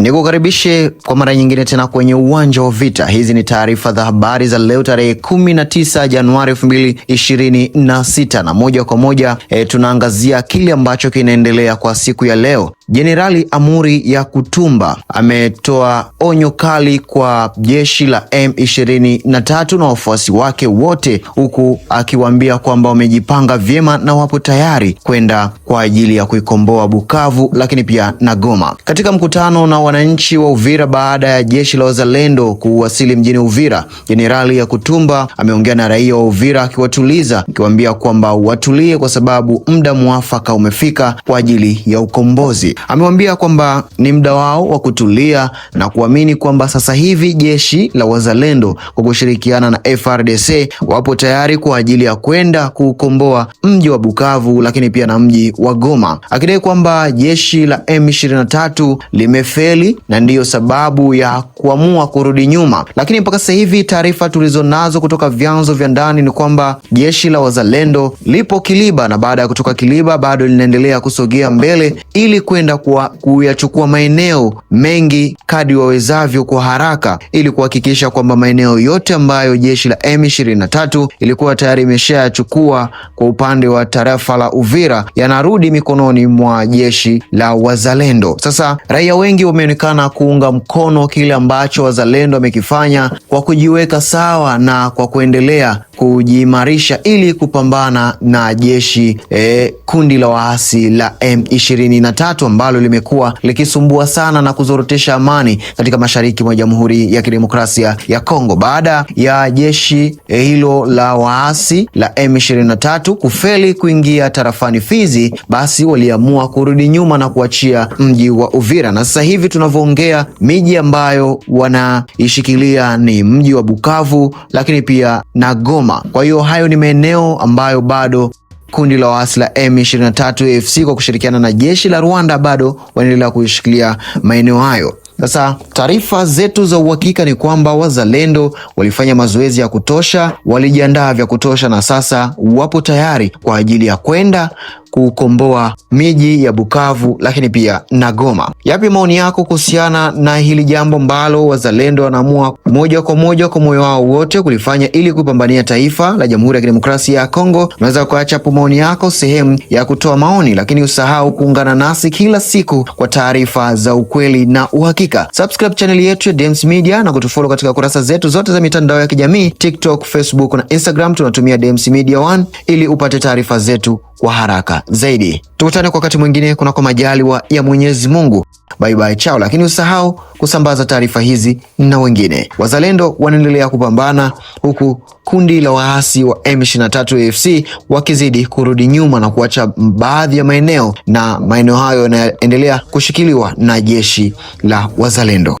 Nikukaribishe kwa mara nyingine tena kwenye uwanja wa vita. Hizi ni taarifa za habari za leo tarehe 19 Januari 2026 na moja kwa moja tunaangazia kile ambacho kinaendelea kwa siku ya leo. Jenerali Amuri Yakutumba ametoa onyo kali kwa jeshi la M23 na wafuasi wake wote, huku akiwaambia kwamba wamejipanga vyema na wapo tayari kwenda kwa ajili ya kuikomboa Bukavu lakini pia na Goma. Katika mkutano na wananchi wa Uvira baada ya jeshi la wazalendo kuwasili mjini Uvira, Jenerali Yakutumba ameongea na raia wa Uvira akiwatuliza, akiwaambia kwamba watulie kwa sababu muda mwafaka umefika kwa ajili ya ukombozi. Amewambia kwamba ni muda wao wa kutulia na kuamini kwamba sasa hivi jeshi la wazalendo kwa kushirikiana na FARDC wapo tayari kwa ajili ya kwenda kukomboa mji wa Bukavu lakini pia na mji wa Goma, akidai kwamba jeshi la M23 limefeli na ndiyo sababu ya kuamua kurudi nyuma. Lakini mpaka sasa hivi taarifa tulizonazo kutoka vyanzo vya ndani ni kwamba jeshi la wazalendo lipo Kiliba, na baada ya kutoka Kiliba bado linaendelea kusogea mbele ili kwenda kuyachukua maeneo mengi kadri wawezavyo kwa haraka, ili kuhakikisha kwamba maeneo yote ambayo jeshi la M23 ilikuwa tayari imeshayachukua kwa upande wa tarafa la Uvira yanarudi mikononi mwa jeshi la wazalendo. Sasa raia wengi wameonekana kuunga mkono kile ambacho wazalendo wamekifanya kwa kujiweka sawa na kwa kuendelea kujiimarisha ili kupambana na jeshi kundi la waasi la M23 ambalo limekuwa likisumbua sana na kuzorotesha amani katika mashariki mwa Jamhuri ya Kidemokrasia ya Kongo. Baada ya jeshi hilo la waasi la M23 kufeli kuingia tarafani Fizi, basi waliamua kurudi nyuma na kuachia mji wa Uvira, na sasa hivi tunavyoongea miji ambayo wanaishikilia ni mji wa Bukavu lakini pia na Goma. Kwa hiyo hayo ni maeneo ambayo bado kundi la waasi la M23 AFC kwa kushirikiana na jeshi la Rwanda bado wanaendelea kushikilia maeneo hayo. Sasa taarifa zetu za uhakika ni kwamba wazalendo walifanya mazoezi ya kutosha, walijiandaa vya kutosha na sasa wapo tayari kwa ajili ya kwenda kukomboa miji ya Bukavu lakini pia na Goma. Yapi maoni yako kuhusiana na hili jambo ambalo wazalendo wanaamua moja kwa moyo wao wote kulifanya ili kupambania taifa la Jamhuri ya Kidemokrasia ya Kongo? Unaweza kuacha hapo maoni yako sehemu ya kutoa maoni, lakini usahau kuungana nasi kila siku kwa taarifa za ukweli na uhakika. Subscribe channel yetu ya Dems Media na kutufollow katika kurasa zetu zote za mitandao ya kijamii TikTok, Facebook na Instagram. Tunatumia Dems Media 1 ili upate taarifa zetu kwa haraka zaidi. Tukutane kwa wakati mwingine kunako majaliwa ya Mwenyezi Mungu. Bye bye, chao. Lakini usahau kusambaza taarifa hizi na wengine. Wazalendo wanaendelea kupambana huku kundi la waasi wa M23 AFC wakizidi kurudi nyuma na kuacha baadhi ya maeneo, na maeneo hayo yanaendelea kushikiliwa na jeshi la wazalendo.